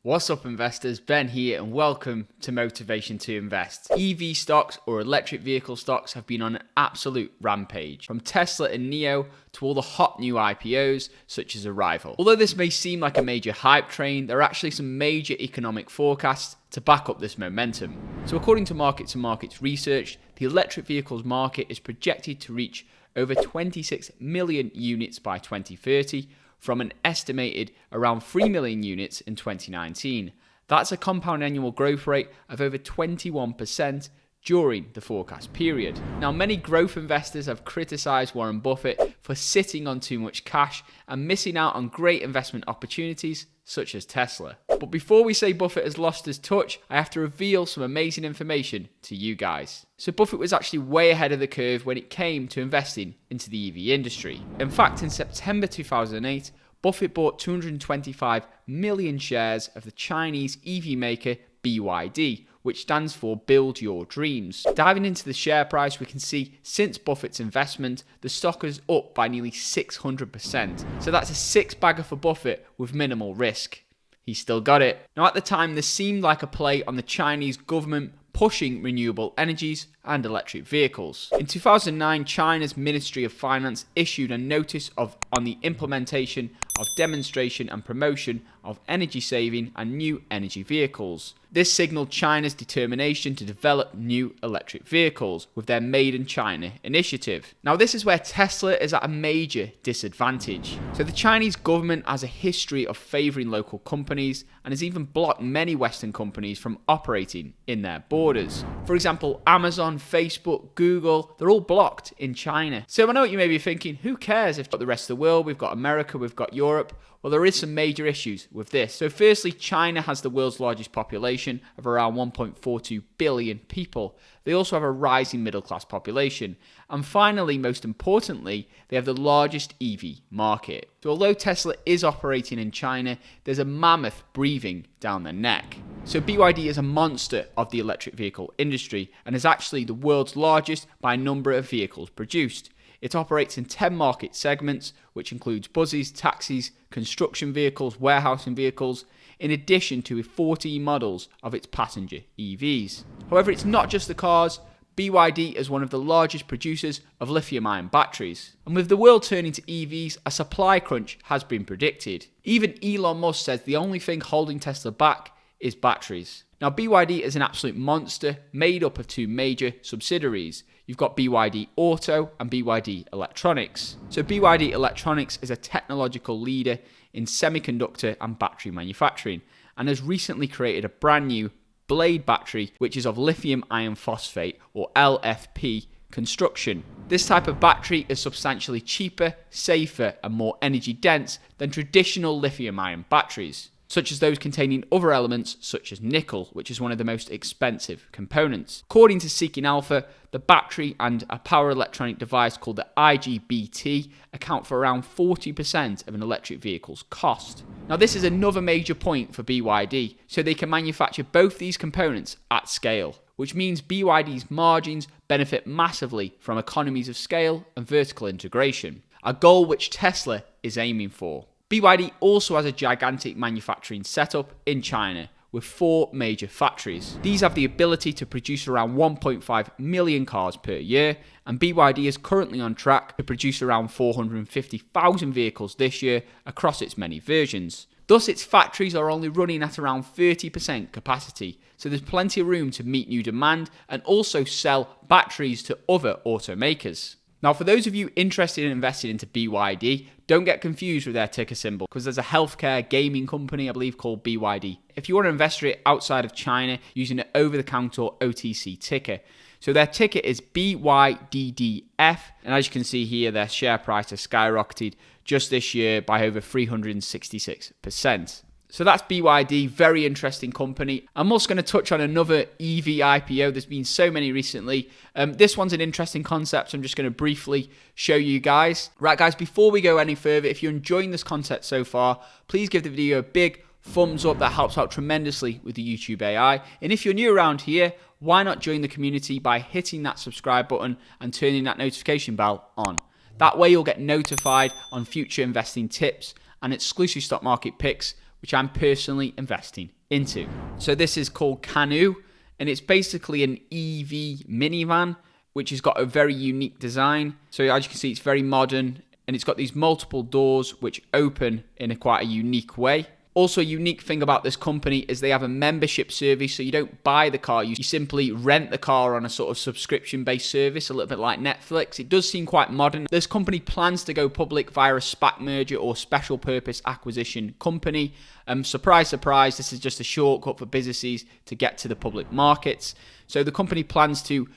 What's up investors, Ben here and welcome to Motivation to Invest. EV stocks or electric vehicle stocks have been on an absolute rampage. From Tesla and NIO to all the hot new IPOs such as Arrival. Although this may seem like a major hype train, there are actually some major economic forecasts to back up this momentum. So according to Markets and Markets research, the electric vehicles market is projected to reach over 26 million units by 2030, from an estimated around 3 million units in 2019. That's a compound annual growth rate of over 21% during the forecast period. Now, many growth investors have criticized Warren Buffett for sitting on too much cash and missing out on great investment opportunities such as Tesla. But before we say Buffett has lost his touch, I have to reveal some amazing information to you guys. So Buffett was actually way ahead of the curve when it came to investing into the EV industry. In fact, in September 2008, Buffett bought 225 million shares of the Chinese EV maker BYD, which stands for Build Your Dreams. Diving into the share price, we can see since Buffett's investment, the stock is up by nearly 600%. So that's a six-bagger for Buffett with minimal risk. He's still got it. Now at the time, this seemed like a play on the Chinese government pushing renewable energies and electric vehicles. In 2009, China's Ministry of Finance issued a notice on the implementation of demonstration and promotion of energy saving and new energy vehicles. This signaled China's determination to develop new electric vehicles with their Made in China initiative. Now this is where Tesla is at a major disadvantage. So the Chinese government has a history of favouring local companies and has even blocked many Western companies from operating in their borders. For example, Amazon, Facebook, Google, they're all blocked in China. So I know what you may be thinking, who cares if we've got the rest of the world, we've got America, we've got Europe. Well, there is some major issues with this. So firstly, China has the world's largest population of around 1.42 billion people. They also have a rising middle class population. And finally, most importantly, they have the largest EV market. So although Tesla is operating in China, there's a mammoth breathing down their neck. So BYD is a monster of the electric vehicle industry and is actually the world's largest by number of vehicles produced. It operates in 10 market segments, which includes buses, taxis, construction vehicles, warehousing vehicles, in addition to 14 models of its passenger EVs. However, it's not just the cars. BYD is one of the largest producers of lithium-ion batteries. And with the world turning to EVs, a supply crunch has been predicted. Even Elon Musk says the only thing holding Tesla back is batteries. Now, BYD is an absolute monster made up of two major subsidiaries. You've got BYD Auto and BYD Electronics. So BYD Electronics is a technological leader in semiconductor and battery manufacturing and has recently created a brand new blade battery, which is of lithium iron phosphate or LFP construction. This type of battery is substantially cheaper, safer, and more energy dense than traditional lithium ion batteries, such as those containing other elements such as nickel, which is one of the most expensive components. According to Seeking Alpha, the battery and a power electronic device called the IGBT account for around 40% of an electric vehicle's cost. Now this is another major point for BYD, so they can manufacture both these components at scale, which means BYD's margins benefit massively from economies of scale and vertical integration, a goal which Tesla is aiming for. BYD also has a gigantic manufacturing setup in China with 4 major factories. These have the ability to produce around 1.5 million cars per year, and BYD is currently on track to produce around 450,000 vehicles this year across its many versions. Thus, its factories are only running at around 30% capacity, so there's plenty of room to meet new demand and also sell batteries to other automakers. Now, for those of you interested in investing into BYD, don't get confused with their ticker symbol because there's a healthcare gaming company, I believe, called BYD. If you want to invest it outside of China using an over-the-counter OTC ticker. So their ticker is BYDDF, and as you can see here, their share price has skyrocketed just this year by over 366%. So that's BYD, very interesting company. I'm also going to touch on another EV IPO. There's been so many recently. This one's an interesting concept, so I'm just going to briefly show you guys. Right guys, before we go any further, if you're enjoying this content so far, please give the video a big thumbs up. That helps out tremendously with the YouTube AI. And if you're new around here, why not join the community by hitting that subscribe button and turning that notification bell on. That way you'll get notified on future investing tips and exclusive stock market picks which I'm personally investing into. So this is called Canoo, and it's basically an EV minivan, which has got a very unique design. So as you can see, it's very modern, and it's got these multiple doors which open in quite a unique way. Also, a unique thing about this company is they have a membership service, so you don't buy the car, you simply rent the car on a sort of subscription-based service, a little bit like Netflix. It does seem quite modern. This company plans to go public via a SPAC merger or special purpose acquisition company. Surprise, surprise, this is just a shortcut for businesses to get to the public markets. So the company plans to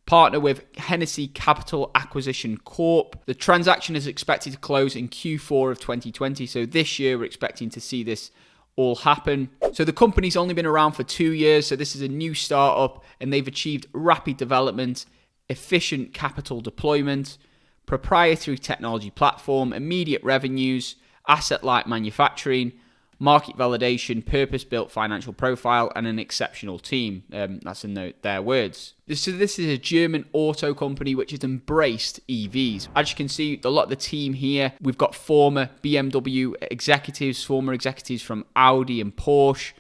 partner with Hennessy Capital Acquisition Corp. The transaction is expected to close in Q4 of 2020. So this year we're expecting to see this all happen. So the company's only been around for 2 years. So this is a new startup, and they've achieved rapid development, efficient capital deployment, proprietary technology platform, immediate revenues, asset-light manufacturing, market validation, purpose-built financial profile, and an exceptional team. That's in their words. So this is a German auto company which has embraced EVs. As you can see, a lot of the team here, we've got former BMW executives, former executives from Audi and Porsche,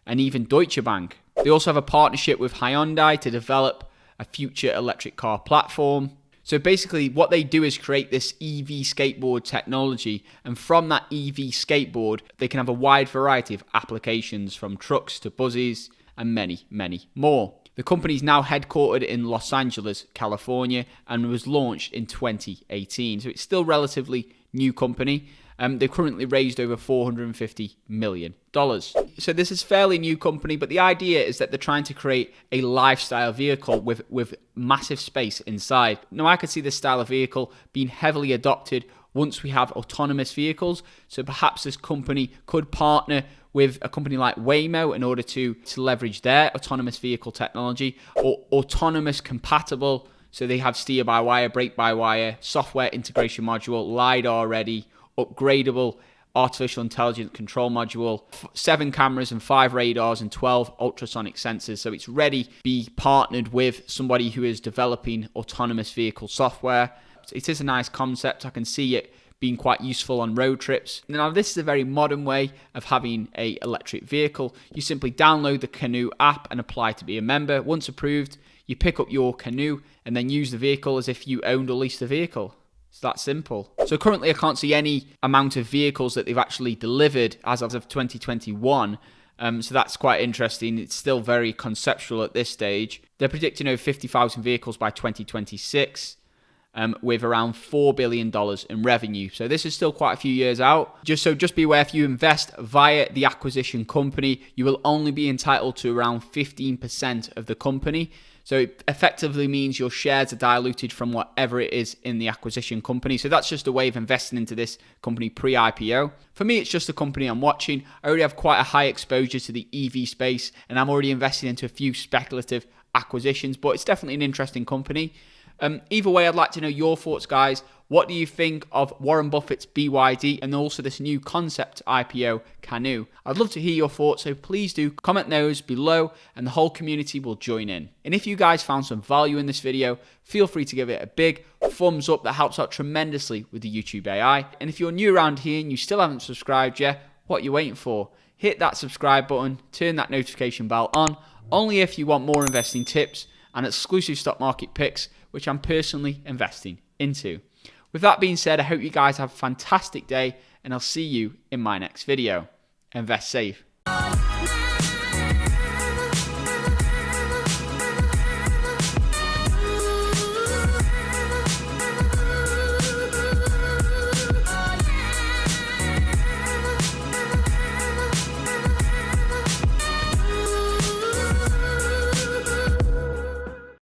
and even Deutsche Bank. They also have a partnership with Hyundai to develop a future electric car platform. So basically what they do is create this EV skateboard technology, and from that EV skateboard, they can have a wide variety of applications from trucks to buses and many, many more. The company is now headquartered in Los Angeles, California, and was launched in 2018. So it's still relatively new company. They've currently raised over $450 million. So this is fairly new company, but the idea is that they're trying to create a lifestyle vehicle with massive space inside. Now, I could see this style of vehicle being heavily adopted once we have autonomous vehicles. So perhaps this company could partner with a company like Waymo in order to leverage their autonomous vehicle technology, or autonomous compatible. So they have steer-by-wire, brake-by-wire, software integration module, LiDAR ready, upgradable artificial intelligence control module, 7 cameras and 5 radars and 12 ultrasonic sensors. So it's ready to be partnered with somebody who is developing autonomous vehicle software. It is a nice concept. I can see it being quite useful on road trips. Now, this is a very modern way of having an electric vehicle. You simply download the Canoo app and apply to be a member. Once approved, you pick up your Canoo and then use the vehicle as if you owned or leased the vehicle. It's that simple. So currently I can't see any amount of vehicles that they've actually delivered as of 2021. So that's quite interesting. It's still very conceptual at this stage. They're predicting over 50,000 vehicles by 2026. With around $4 billion in revenue. So this is still quite a few years out. Just be aware, if you invest via the acquisition company, you will only be entitled to around 15% of the company. So it effectively means your shares are diluted from whatever it is in the acquisition company. So that's just a way of investing into this company pre-IPO. For me, it's just a company I'm watching. I already have quite a high exposure to the EV space, and I'm already invested into a few speculative acquisitions, but it's definitely an interesting company. Either way, I'd like to know your thoughts, guys. What do you think of Warren Buffett's BYD and also this new concept IPO, Canoo? I'd love to hear your thoughts, so please do comment those below and the whole community will join in. And if you guys found some value in this video, feel free to give it a big thumbs up. That helps out tremendously with the YouTube AI. And if you're new around here and you still haven't subscribed yet, what are you waiting for? Hit that subscribe button, turn that notification bell on, only if you want more investing tips and exclusive stock market picks, which I'm personally investing into. With that being said, I hope you guys have a fantastic day, and I'll see you in my next video. Invest safe.